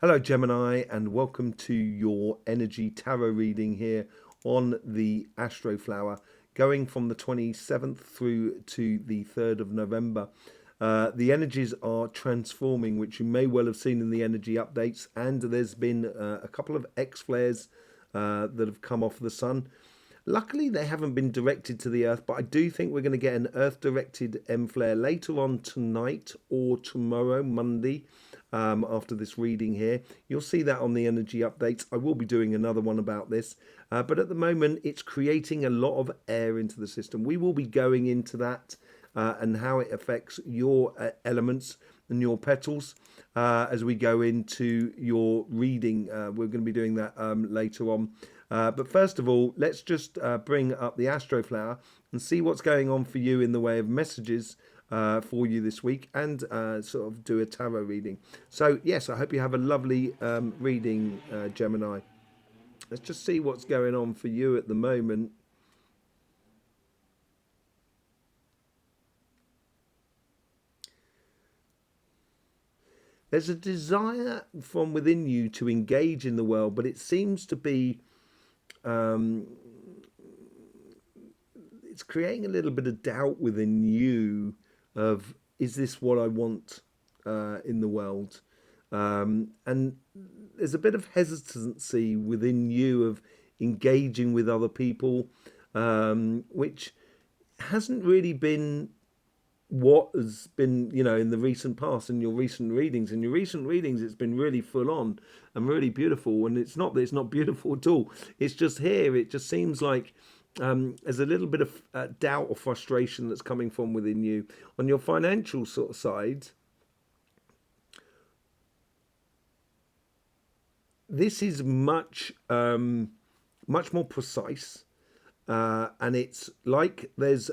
Hello, Gemini, and welcome to your energy tarot reading here on the Astroflower, going from the 27th through to the 3rd of November. The energies are transforming, which you may well have seen in the energy updates, and there's been a couple of X flares that have come off the sun. Luckily, they haven't been directed to the Earth, but I do think we're going to get an Earth-directed M flare later on tonight or tomorrow, Monday, after this reading here. You'll see that on the energy updates. I will be doing another one about this, but at the moment, it's creating a lot of air into the system. We will be going into that and how it affects your elements and your petals as we go into your reading. We're going to be doing that later on. But first of all, let's just bring up the Astroflower and see what's going on for you in the way of messages for you this week, and sort of do a tarot reading. So yes, I hope you have a lovely reading, Gemini. Let's just see what's going on for you at the moment. There's a desire from within you to engage in the world, but it seems to be it's creating a little bit of doubt within you of, is this what I want in the world? And there's a bit of hesitancy within you of engaging with other people, which hasn't really been what has been, in the recent past, in your recent readings. In your recent readings, it's been really full on and really beautiful. And it's not that it's not beautiful at all. It's just here, it just seems like there's a little bit of doubt or frustration that's coming from within you. On your financial sort of side, this is much more precise, and it's like there's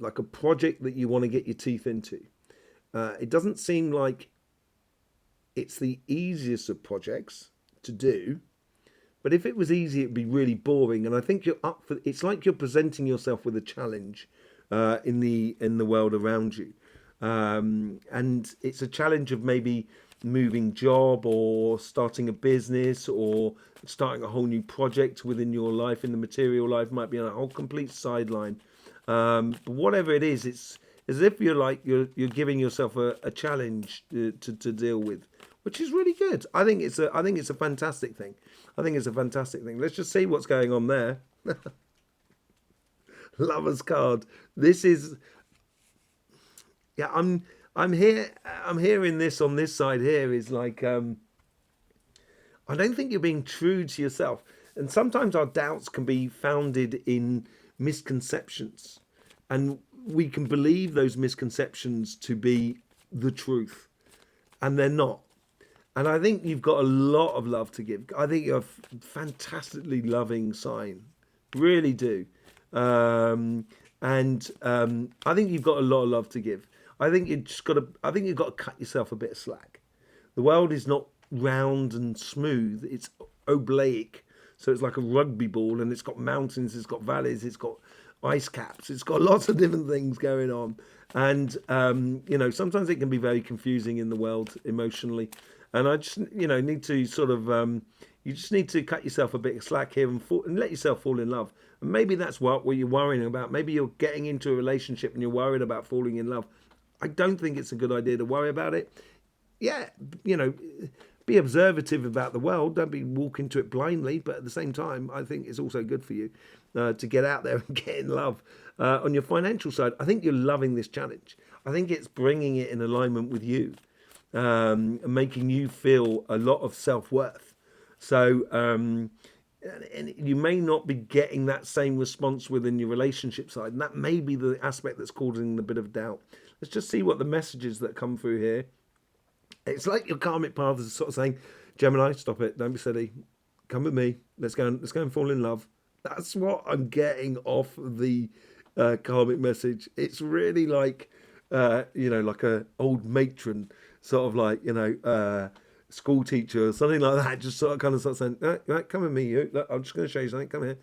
like a project that you want to get your teeth into. It doesn't seem like it's the easiest of projects to do, but if it was easy, it'd be really boring. And I think you're up for. It's like you're presenting yourself with a challenge in the world around you, and it's a challenge of maybe moving job or starting a business or starting a whole new project within your life. In the material life, might be on a whole complete sideline. But whatever it is, it's as if you're giving yourself a challenge to deal with, which is really good. I think it's a fantastic thing. I think it's a fantastic thing. Let's just see what's going on there. Lover's card. This is, yeah. I'm here. I'm hearing this on this side here is like I don't think you're being true to yourself, and sometimes our doubts can be founded in misconceptions, and we can believe those misconceptions to be the truth, and they're not. And I think you've got a lot of love to give. I think you're a fantastically loving sign, really do. And I think you've got a lot of love to give. I think you just got to. I think you've got to cut yourself a bit of slack. The world is not round and smooth; it's oblique. So it's like a rugby ball, and it's got mountains, it's got valleys, it's got ice caps, it's got lots of different things going on. And sometimes it can be very confusing in the world emotionally. And I just need to sort of you just need to cut yourself a bit of slack here and let yourself fall in love. And maybe that's what you're worrying about. Maybe you're getting into a relationship and you're worried about falling in love. I don't think it's a good idea to worry about it. Yeah, be observative about the world. Don't be walking to it blindly. But at the same time, I think it's also good for you to get out there and get in love. On your financial side, I think you're loving this challenge. I think it's bringing it in alignment with you, and making you feel a lot of self-worth. So, and you may not be getting that same response within your relationship side, and that may be the aspect that's causing a bit of doubt. Let's just see what the messages that come through here. It's like your karmic path is sort of saying, Gemini, stop it, don't be silly, come with me, let's go and fall in love. That's what I'm getting off the karmic message. It's really like like a old matron, sort of like school teacher or something like that, just sort of saying, right, come with me, you. Look, I'm just going to show you something. Come here.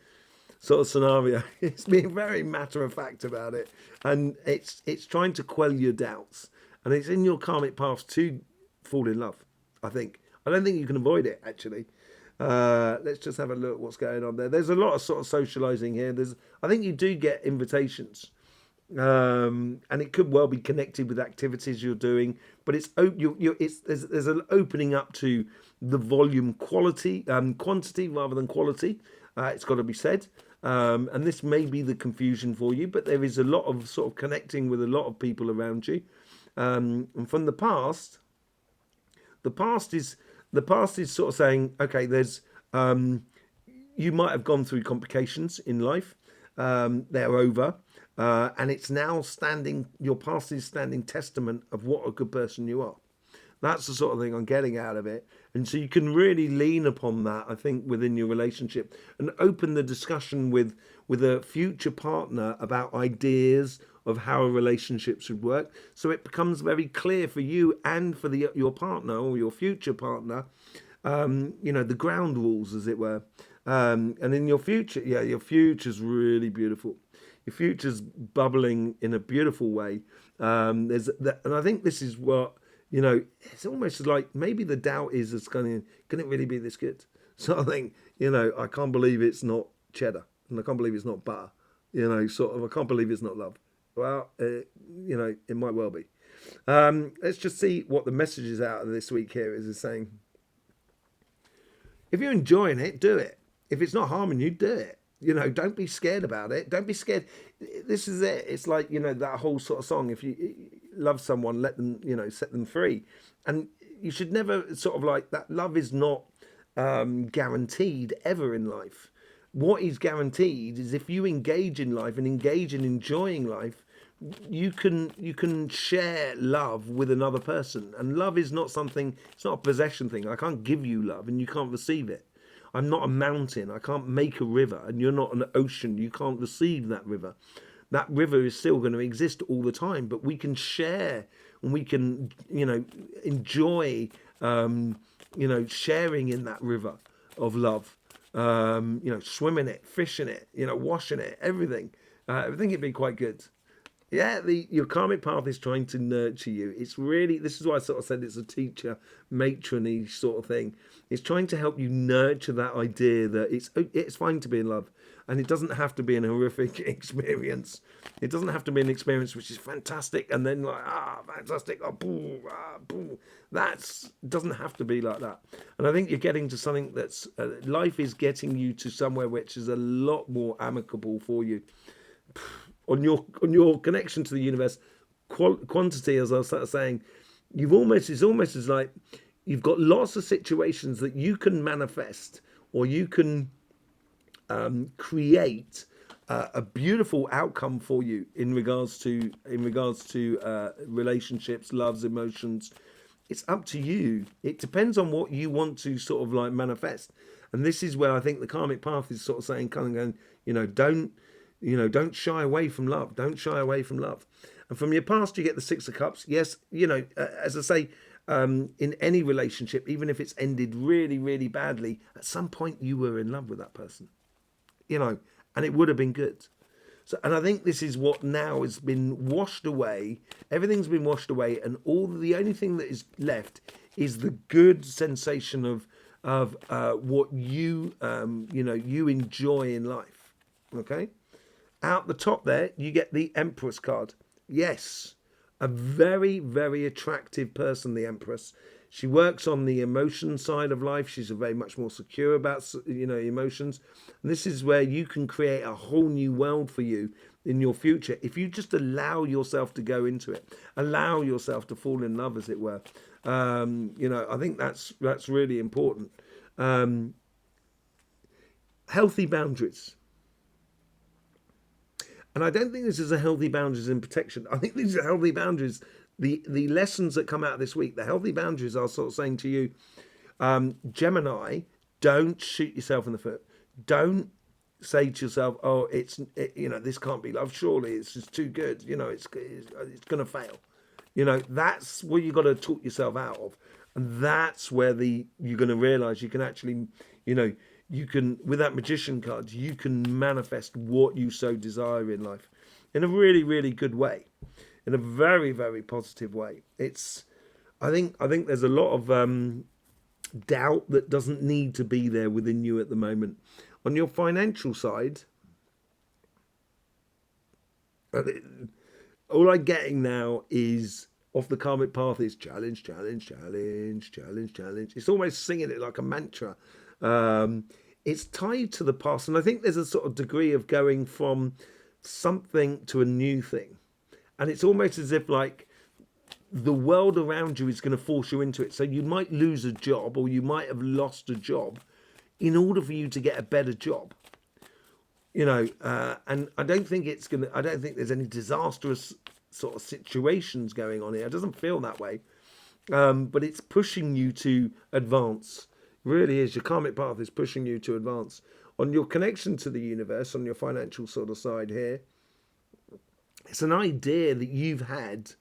Sort of scenario. It's being very matter of fact about it, and it's trying to quell your doubts, and it's in your karmic path to fall in love. I don't think you can avoid it, actually. Let's just have a look what's going on there. There's a lot of sort of socializing here. I think you do get invitations, and it could well be connected with activities you're doing. But there's an opening up to the volume quantity rather than quality. It's got to be said. And this may be the confusion for you, but there is a lot of sort of connecting with a lot of people around you. And from the past is sort of saying, okay, there's you might have gone through complications in life. They're over, and it's now standing. Your past is standing testament of what a good person you are. That's the sort of thing I'm getting out of it. And so you can really lean upon that, I think, within your relationship and open the discussion with a future partner about ideas of how a relationship should work. So it becomes very clear for you and for your partner or your future partner, the ground rules, as it were. And in your future, your future's really beautiful. Your future's bubbling in a beautiful way. And I think this is what, it's almost like maybe the doubt is it's can it really be this good? So I think, I can't believe it's not cheddar and I can't believe it's not butter, I can't believe it's not love. Well, it might well be. Let's just see what the message is out of this week here is saying, if you're enjoying it, do it. If it's not harming you, do it. Don't be scared about it. Don't be scared. This is it. It's like, that whole sort of song. If you love someone, let them, set them free. And you should never sort of like that. Love is not guaranteed ever in life. What is guaranteed is if you engage in life and engage in enjoying life, you can share love with another person. And love is not something, it's not a possession thing. I can't give you love and you can't receive it. I'm not a mountain. I can't make a river, and you're not an ocean. You can't receive that river. That river is still going to exist all the time, but we can share and we can, enjoy, sharing in that river of love. Swimming it, fishing it, washing it, everything. I think it'd be quite good. Yeah, your karmic path is trying to nurture you. It's really, this is why I sort of said it's a teacher, matron-y sort of thing. It's trying to help you nurture that idea that it's fine to be in love. And it doesn't have to be an horrific experience. It doesn't have to be an experience which is fantastic and then like, fantastic, boo, boo. Doesn't have to be like that. And I think you're getting to something that's, life is getting you to somewhere which is a lot more amicable for you. On your connection to the universe, quantity, as I was saying, it's almost as like you've got lots of situations that you can manifest or you can create a beautiful outcome for you in regards to relationships, loves, emotions. It's up to you. It depends on what you want to sort of like manifest. And this is where I think the karmic path is sort of saying, kind of going, don't shy away from love. Don't shy away from love. And from your past, you get the Six of Cups. Yes, as I say, in any relationship, even if it's ended really, really badly, at some point you were in love with that person, and it would have been good. So, and I think this is what now has been washed away. Everything's been washed away, and the only thing that is left is the good sensation of what you enjoy in life. Okay. Out the top there, you get the Empress card. Yes, a very, very attractive person, the Empress. She works on the emotion side of life. She's very much more secure about, emotions. And this is where you can create a whole new world for you in your future if you just allow yourself to go into it, allow yourself to fall in love, as it were. I think that's really important. Healthy boundaries. And I don't think this is a healthy boundaries in protection. I think these are healthy boundaries. The lessons that come out of this week, the healthy boundaries are sort of saying to you, Gemini, don't shoot yourself in the foot. Don't say to yourself, this can't be love. Surely it's just too good. It's going to fail. That's what you got to talk yourself out of. And that's where you're going to realize you can actually, you can, with that magician card, you can manifest what you so desire in life in a really, really good way, in a very, very positive way. I think there's a lot of doubt that doesn't need to be there within you at the moment. On your financial side, all I'm getting now is off the karmic path is challenge, challenge, challenge, challenge, challenge. It's almost singing it like a mantra. Um, it's tied to the past, and I think there's a sort of degree of going from something to a new thing, and it's almost as if like the world around you is going to force you into it. So you might lose a job, or you might have lost a job in order for you to get a better job. And I don't think it's gonna. I don't think there's any disastrous sort of situations going on here. It doesn't feel that way, but it's pushing you to advance. It really is. Your karmic path is pushing you to advance. On your connection to the universe, on your financial sort of side here, it's an idea that you've had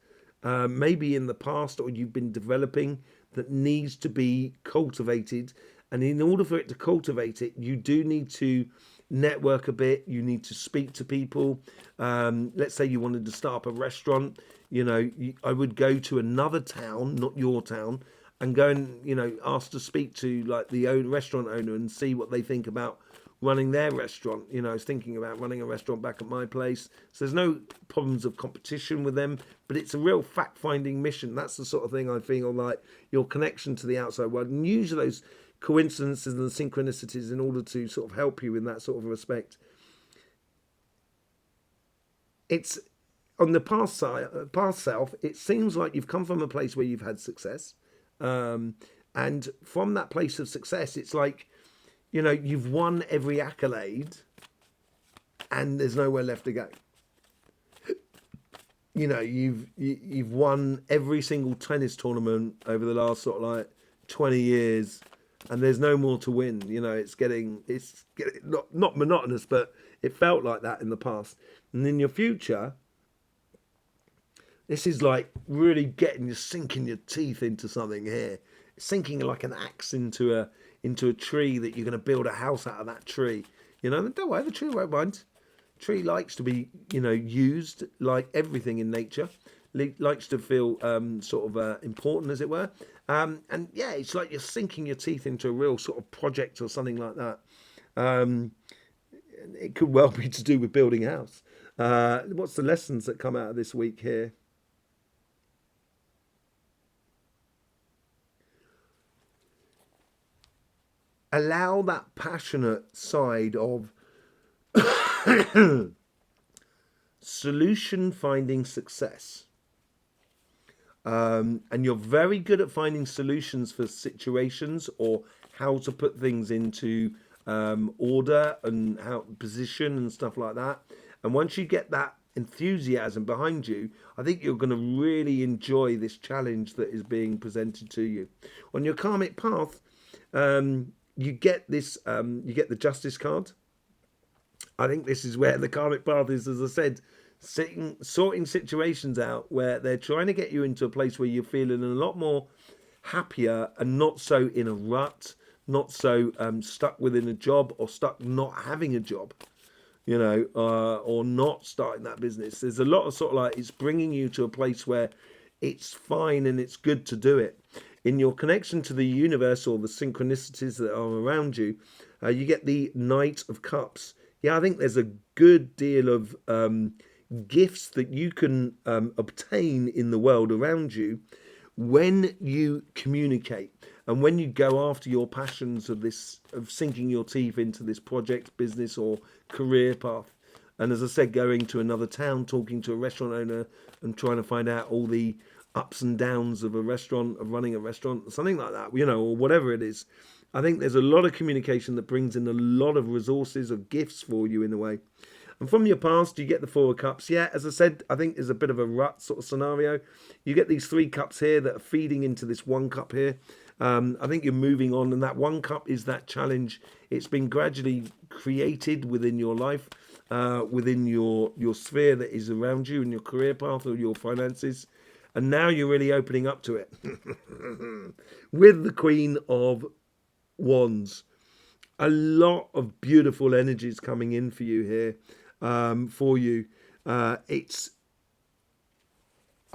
maybe in the past, or you've been developing, that needs to be cultivated. And in order for it to cultivate it, you do need to network a bit. You need to speak to people. Let's say you wanted to start up a restaurant. I would go to another town, not your town, and go and ask to speak to like the restaurant owner and see what they think about running their restaurant. I was thinking about running a restaurant back at my place. So there's no problems of competition with them, but it's a real fact-finding mission. That's the sort of thing I feel like your connection to the outside world, and use those coincidences and synchronicities in order to sort of help you in that sort of respect. It's on the past side, past self. It seems like you've come from a place where you've had success, and from that place of success, it's like you've won every accolade, and there's nowhere left to go. You've won every single tennis tournament over the last sort of like 20 years, and there's no more to win. It's getting not monotonous, but it felt like that in the past. And in your future, this is like really sinking your teeth into something here, sinking like an axe into a tree that you're going to build a house out of that tree. Don't worry, the tree won't mind. Tree likes to be used like everything in nature. Likes to feel sort of important, as it were. And yeah, it's like you're sinking your teeth into a real sort of project or something like that. It could well be to do with building a house. What's the lessons that come out of this week here? Allow that passionate side of solution finding success. And you're very good at finding solutions for situations, or how to put things into order, and how position and stuff like that. And once you get that enthusiasm behind you, I think you're going to really enjoy this challenge that is being presented to you. On your karmic path, you get this, you get the Justice card. I think this is where the karmic path is, as I said, sorting situations out where they're trying to get you into a place where you're feeling a lot more happier, and not so in a rut, not so stuck within a job, or stuck not having a job, or not starting that business. There's a lot of sort of like, it's bringing you to a place where it's fine and it's good to do it. In your connection to the universe, or the synchronicities that are around you, you get the Knight of Cups. Yeah, I think there's a good deal of gifts that you can obtain in the world around you when you communicate, and when you go after your passions of sinking your teeth into this project, business, or career path. And as I said, going to another town, talking to a restaurant owner, and trying to find out all the ups and downs of a restaurant, of running a restaurant, something like that, or whatever it is. I think there's a lot of communication that brings in a lot of resources, or gifts for you in a way. And from your past, you get the Four of Cups. Yeah, as I said, I think there's a bit of a rut sort of scenario. You get these 3 cups here that are feeding into this 1 cup here. I think you're moving on, and that 1 cup is that challenge. It's been gradually created within your life, within your sphere that is around you, in your career path or your finances. And now you're really opening up to it with the Queen of Wands. A lot of beautiful energies coming in for you here, for you. I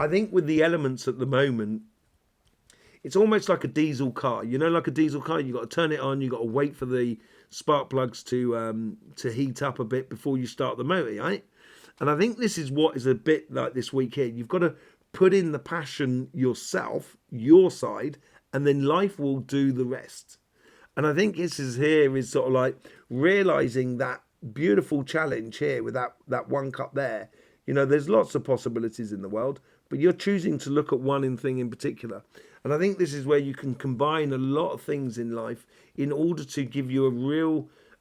think with the elements at the moment, it's almost like a diesel car. You know, like a diesel car, you got to turn it on, you got to wait for the spark plugs to heat up a bit before you start the motor, right? And I think this is what is a bit like this week here. You've got to put in the passion yourself, your side, and then life will do the rest. And I think this is here is sort of like realizing that beautiful challenge here with that one cup there. You know, there's lots of possibilities in the world, but you're choosing to look at one thing in particular. And I think this is where you can combine a lot of things in life in order to give you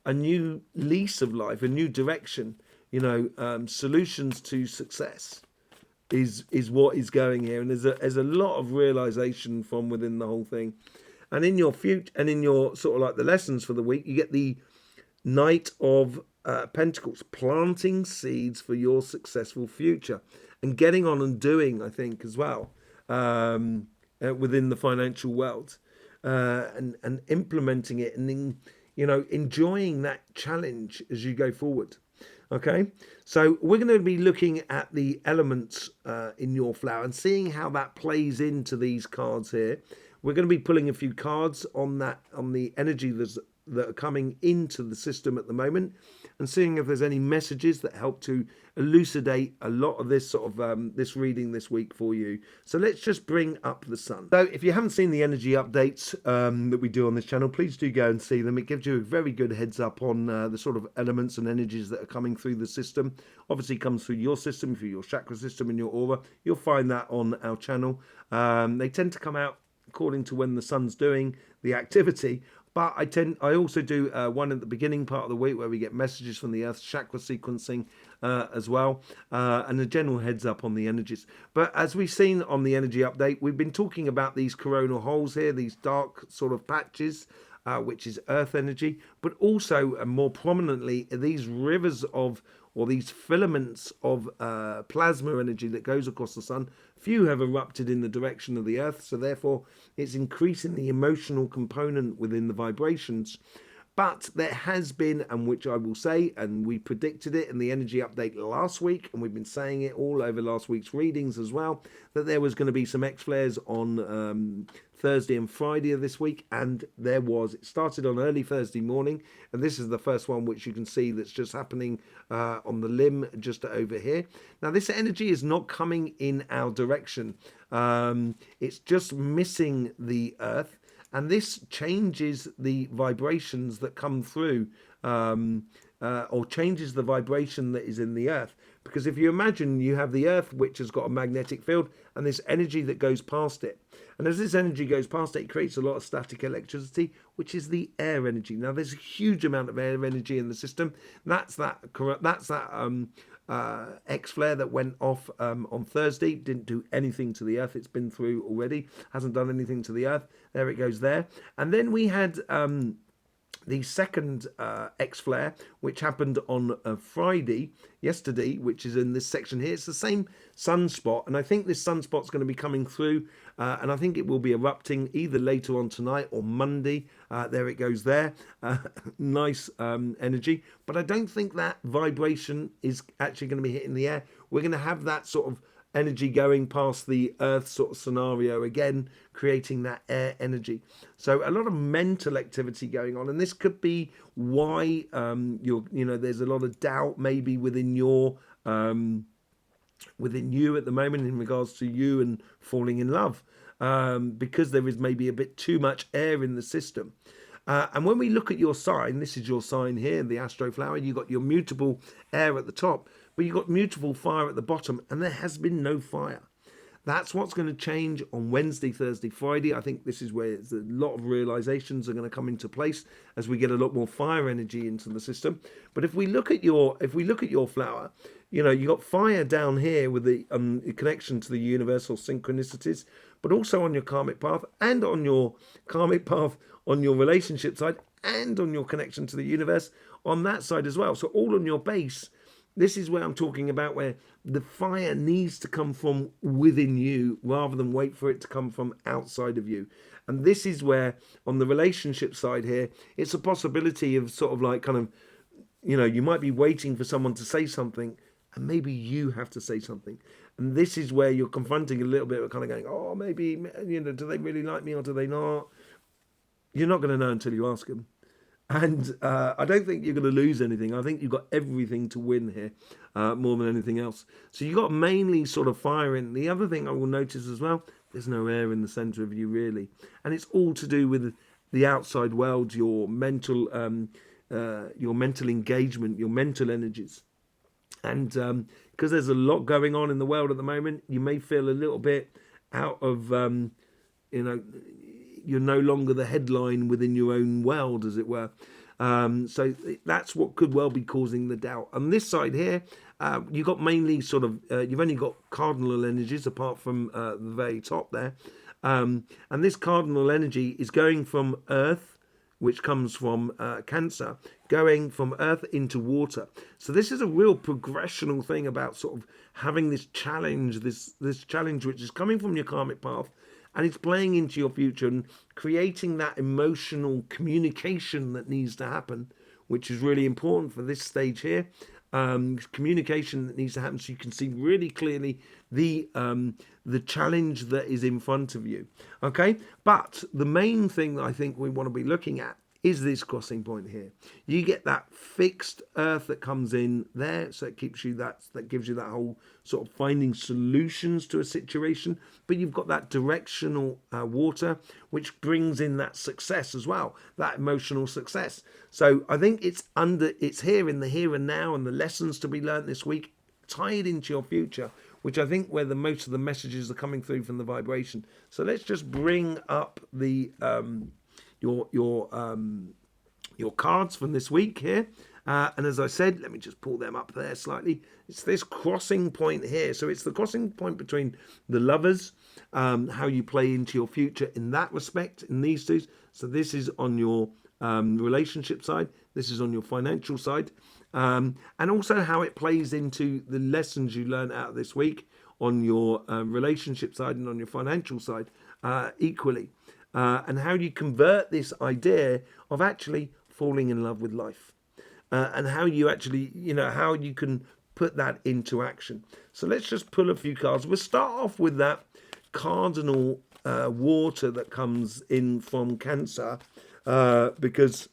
a new lease of life, a new direction. You know, solutions to success is what is going here, and there's a lot of realization from within the whole thing. And in your future, and in your sort of like the lessons for the week, you get the Knight of Pentacles, planting seeds for your successful future, and getting on and doing, I think, as well, within the financial world, and implementing it, and you know, enjoying that challenge as you go forward. Okay, so we're going to be looking at the elements in your flower and seeing how that plays into these cards here. We're going to be pulling a few cards on the energy that are coming into the system at the moment, and seeing if there's any messages that help to elucidate a lot of this sort of this reading this week for you. So let's just bring up the sun. So if you haven't seen the energy updates that we do on this channel, please do go and see them. It gives you a very good heads up on the sort of elements and energies that are coming through the system. Obviously comes through your system, through your chakra system and your aura. You'll find that on our channel. They tend to come out according to when the sun's doing the activity. But I also do one at the beginning part of the week where we get messages from the Earth's chakra sequencing as well, and a general heads up on the energies. But as we've seen on the energy update, we've been talking about these coronal holes here, these dark sort of patches, which is Earth energy, but also more prominently these rivers of, or these filaments of plasma energy that goes across the sun. Few have erupted in the direction of the Earth, so therefore it's increasing the emotional component within the vibrations. But there has been, and which I will say, and we predicted it in the energy update last week, and we've been saying it all over last week's readings as well, that there was going to be some X-flares on Thursday and Friday of this week, and there was. It started on early Thursday morning, and this is the first one which you can see that's just happening on the limb just over here. Now this energy is not coming in our direction. It's just missing the Earth, and this changes the vibrations that come through, or changes the vibration that is in the Earth. Because if you imagine you have the Earth, which has got a magnetic field, and this energy that goes past it. And as this energy goes past it, it creates a lot of static electricity, which is the air energy. Now, there's a huge amount of air energy in the system. That's that X-flare that went off on Thursday. Didn't do anything to the Earth. It's been through already. Hasn't done anything to the Earth. There it goes there. And then we had the second X-flare, which happened on Friday, yesterday, which is in this section here. It's the same sunspot, and I think this sunspot's going to be coming through, and I think it will be erupting either later on tonight or Monday. There it goes there. Nice energy, but I don't think that vibration is actually going to be hitting the air. We're going to have that sort of energy going past the Earth sort of scenario again, creating that air energy. So a lot of mental activity going on, and this could be why there's a lot of doubt maybe within your within you at the moment in regards to you and falling in love, because there is maybe a bit too much air in the system. And when we look at your sign, this is your sign here, the Astroflower, you've got your mutable air at the top, but you've got mutable fire at the bottom, and there has been no fire. That's what's going to change on Wednesday, Thursday, Friday. I think this is where a lot of realizations are going to come into place as we get a lot more fire energy into the system. But if we look at your flower, you know, you got fire down here with the connection to the universal synchronicities, but also on your karmic path, and on your karmic path on your relationship side, and on your connection to the universe on that side as well. So all on your base. This is where I'm talking about, where the fire needs to come from within you rather than wait for it to come from outside of you. And this is where, on the relationship side here, it's a possibility of sort of like kind of, you know, you might be waiting for someone to say something, and maybe you have to say something. And this is where you're confronting a little bit of kind of going, oh, maybe, do they really like me or do they not? You're not going to know until you ask them. And I don't think you're going to lose anything. I think you've got everything to win here, more than anything else. So you've got mainly sort of fire in. The other thing I will notice as well, there's no air in the centre of you really. And it's all to do with the outside world, your mental engagement, your mental energies. And because there's a lot going on in the world at the moment, you may feel a little bit out of, you're no longer the headline within your own world, as it were. So that's what could well be causing the doubt. On this side here, you've got mainly sort of, you've only got cardinal energies apart from the very top there. And this cardinal energy is going from Earth, which comes from Cancer, going from Earth into water. So this is a real progressional thing about sort of having this challenge, this challenge which is coming from your karmic path, and it's playing into your future and creating that emotional communication that needs to happen, which is really important for this stage here. Communication that needs to happen so you can see really clearly the challenge that is in front of you. Okay, but the main thing that I think we want to be looking at is this crossing point here. You get that fixed Earth that comes in there, so it keeps you that gives you that whole sort of finding solutions to a situation. But you've got that directional water, which brings in that success as well, that emotional success. So I think it's here in the here and now, and the lessons to be learned this week tied into your future, which I think where the most of the messages are coming through from the vibration. So let's just bring up the your cards from this week here. And as I said, let me just pull them up there slightly. It's this crossing point here. So it's the crossing point between the lovers, how you play into your future in that respect, in these two. So this is on your relationship side. This is on your financial side. And also how it plays into the lessons you learn out of this week on your relationship side and on your financial side equally. And how do you convert this idea of actually falling in love with life, and how you actually, how you can put that into action. So let's just pull a few cards. We'll start off with that cardinal water that comes in from Cancer, because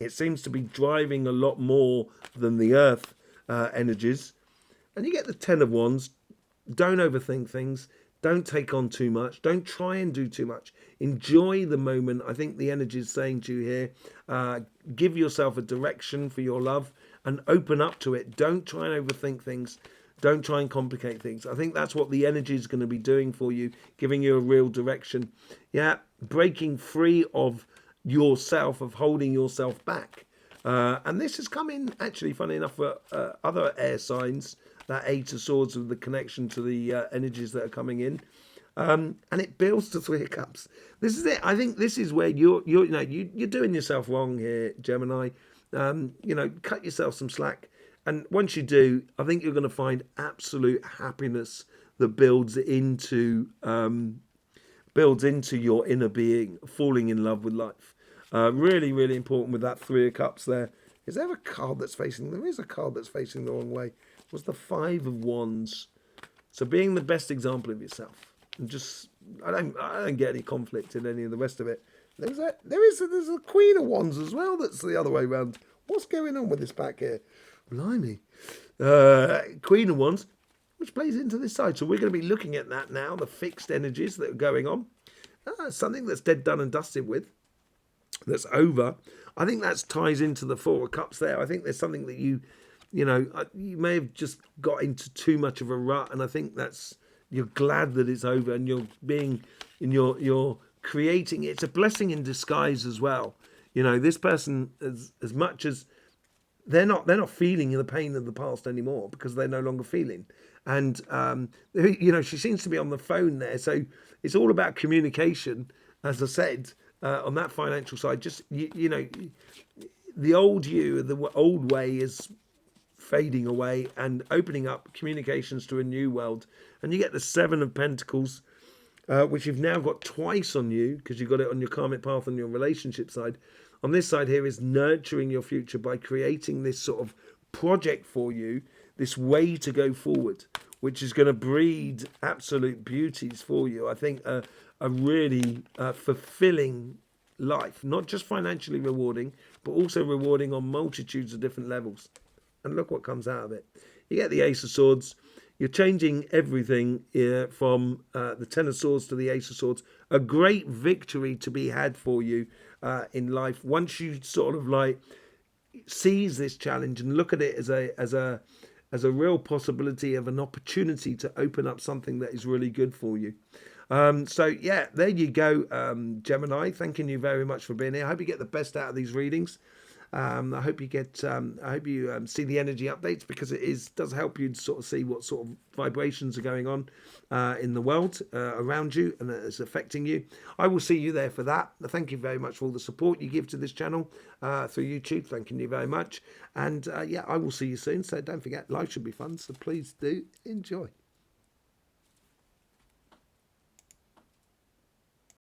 it seems to be driving a lot more than the Earth energies. And you get the Ten of Wands. Don't overthink things. Don't take on too much. Don't try and do too much. Enjoy the moment. I think the energy is saying to you here, give yourself a direction for your love and open up to it. Don't try and overthink things. Don't try and complicate things. I think that's what the energy is going to be doing for you, giving you a real direction. Yeah, breaking free of yourself, of holding yourself back. And this has come in, actually, funny enough, for other air signs, that Eight of Swords with the connection to the energies that are coming in. And it builds to Three of Cups. This is it. I think this is where you're doing yourself wrong here, Gemini. Cut yourself some slack. And once you do, I think you're going to find absolute happiness that builds into your inner being, falling in love with life. Really, really important with that Three of Cups there. Is there a card that's facing? There is a card that's facing the wrong way. It was the Five of Wands. So being the best example of yourself, and just I don't get any conflict in any of the rest of it. There's a Queen of Wands as well. That's the other way around. What's going on with this back here? Blimey. Queen of Wands, which plays into this side. So we're going to be looking at that now, the fixed energies that are going on. Something that's dead, done and dusted with. That's over. I think that ties into the Four of Cups there. I think there's something that you may have just got into too much of a rut, and I think you're glad that it's over, and you're creating. It's a blessing in disguise as well. This person, as much as they're not feeling the pain of the past anymore because they're no longer feeling, and she seems to be on the phone there. So it's all about communication, as I said. On that financial side, just the old you, the old way is fading away and opening up communications to a new world. And you get the Seven of Pentacles, which you've now got twice on you because you've got it on your karmic path on your relationship side. On this side here is nurturing your future by creating this sort of project for you, this way to go forward, which is going to breed absolute beauties for you. I think a really fulfilling life, not just financially rewarding, but also rewarding on multitudes of different levels. And look what comes out of it. You get the Ace of Swords. You're changing everything from the Ten of Swords to the Ace of Swords. A great victory to be had for you in life once you sort of like seize this challenge and look at it as a real possibility of an opportunity to open up something that is really good for you. So yeah, there you go, Gemini. Thanking you very much for being here. I hope you get the best out of these readings. I hope you get. I hope you see the energy updates, because does help you to sort of see what sort of vibrations are going on in the world around you, and that is affecting you. I will see you there for that. Thank you very much for all the support you give to this channel through YouTube. Thanking you very much, and yeah, I will see you soon. So don't forget, life should be fun. So please do enjoy.